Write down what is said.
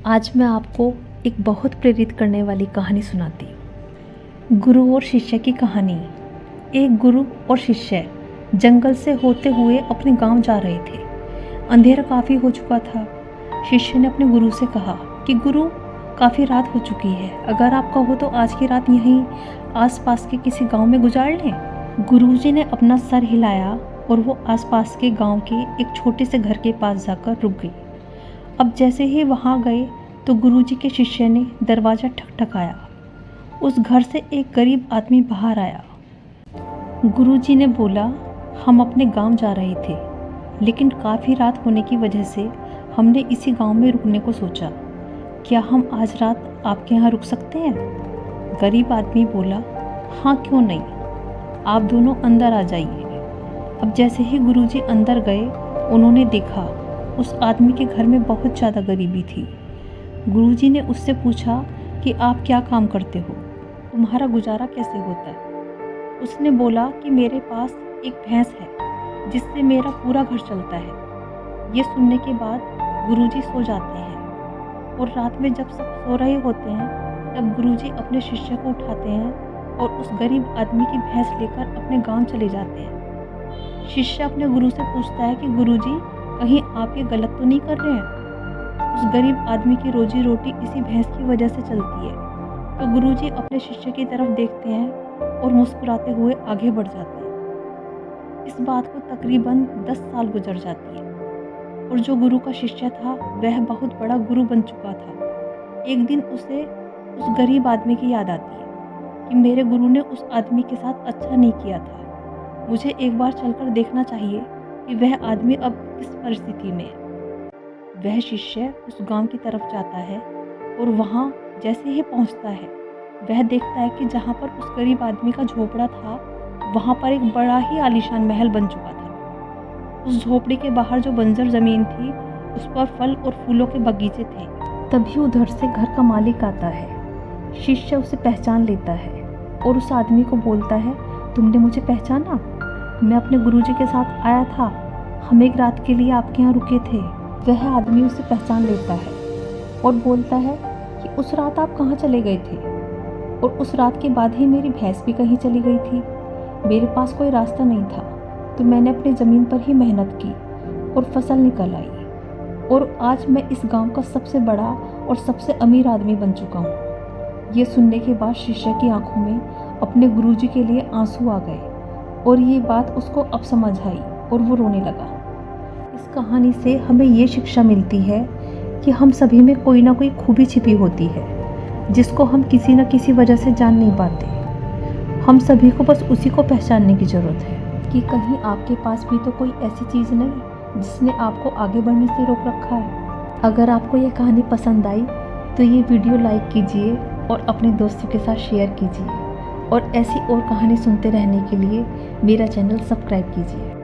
आज मैं आपको एक बहुत प्रेरित करने वाली कहानी सुनाती हूँ। गुरु और शिष्य की कहानी। एक गुरु और शिष्य जंगल से होते हुए अपने गांव जा रहे थे। अंधेरा काफ़ी हो चुका था। शिष्य ने अपने गुरु से कहा कि गुरु, काफ़ी रात हो चुकी है, अगर आप कहो तो आज की रात यहीं आसपास के किसी गांव में गुजार लें। गुरुजी ने अपना सर हिलाया और वो आसपास के गांव के एक छोटे से घर के पास जाकर रुक गई। अब जैसे ही वहां गए तो गुरुजी के शिष्य ने दरवाज़ा ठकठकाया। उस घर से एक गरीब आदमी बाहर आया। गुरुजी ने बोला, हम अपने गांव जा रहे थे, लेकिन काफ़ी रात होने की वजह से हमने इसी गांव में रुकने को सोचा। क्या हम आज रात आपके यहाँ रुक सकते हैं? गरीब आदमी बोला, हाँ क्यों नहीं, आप दोनों अंदर आ जाइए। अब जैसे ही गुरुजी अंदर गए, उन्होंने देखा उस आदमी के घर में बहुत ज़्यादा गरीबी थी। गुरुजी ने उससे पूछा कि आप क्या काम करते हो, तुम्हारा गुजारा कैसे होता है? उसने बोला कि मेरे पास एक भैंस है जिससे मेरा पूरा घर चलता है। ये सुनने के बाद गुरुजी सो जाते हैं और रात में जब सब सो रहे होते हैं तब गुरुजी अपने शिष्य को उठाते हैं और उस गरीब आदमी की भैंस लेकर अपने गांव चले जाते हैं। शिष्य अपने गुरु से पूछता है कि गुरुजी, कहीं आप ये गलत तो नहीं कर रहे हैं? उस गरीब आदमी की रोजी रोटी इसी भैंस की वजह से चलती है। तो गुरुजी अपने शिष्य की तरफ देखते हैं और मुस्कुराते हुए आगे बढ़ जाते हैं। इस बात को तकरीबन 10 साल गुजर जाती है और जो गुरु का शिष्य था वह बहुत बड़ा गुरु बन चुका था। एक दिन उसे उस गरीब आदमी की याद आती है कि मेरे गुरु ने उस आदमी के साथ अच्छा नहीं किया था, मुझे एक बार चलकर देखना चाहिए कि वह आदमी अब किस परिस्थिति में है। वह शिष्य उस गांव की तरफ जाता है और वहां जैसे ही पहुंचता है वह देखता है कि जहां पर उस गरीब आदमी का झोपड़ा था वहां पर एक बड़ा ही आलीशान महल बन चुका था। उस झोपड़ी के बाहर जो बंजर जमीन थी उस पर फल और फूलों के बगीचे थे। तभी उधर से घर का मालिक आता है। शिष्य उसे पहचान लेता है और उस आदमी को बोलता है, तुमने मुझे पहचाना? मैं अपने गुरुजी के साथ आया था, हम एक रात के लिए आपके यहाँ रुके थे। वह आदमी उसे पहचान लेता है और बोलता है कि उस रात आप कहाँ चले गए थे? और उस रात के बाद ही मेरी भैंस भी कहीं चली गई थी। मेरे पास कोई रास्ता नहीं था तो मैंने अपनी ज़मीन पर ही मेहनत की और फसल निकल आई और आज मैं इस गांव का सबसे बड़ा और सबसे अमीर आदमी बन चुका हूँ। ये सुनने के बाद शिष्य की आंखों में अपने गुरुजी के लिए आंसू आ गए और ये बात उसको अब समझ आई और वो रोने लगा। इस कहानी से हमें ये शिक्षा मिलती है कि हम सभी में कोई ना कोई खूबी छिपी होती है जिसको हम किसी न किसी वजह से जान नहीं पाते। हम सभी को बस उसी को पहचानने की ज़रूरत है कि कहीं आपके पास भी तो कोई ऐसी चीज़ नहीं जिसने आपको आगे बढ़ने से रोक रखा है। अगर आपको ये कहानी पसंद आई तो ये वीडियो लाइक कीजिए और अपने दोस्तों के साथ शेयर कीजिए और ऐसी और कहानी सुनते रहने के लिए मेरा चैनल सब्सक्राइब कीजिए।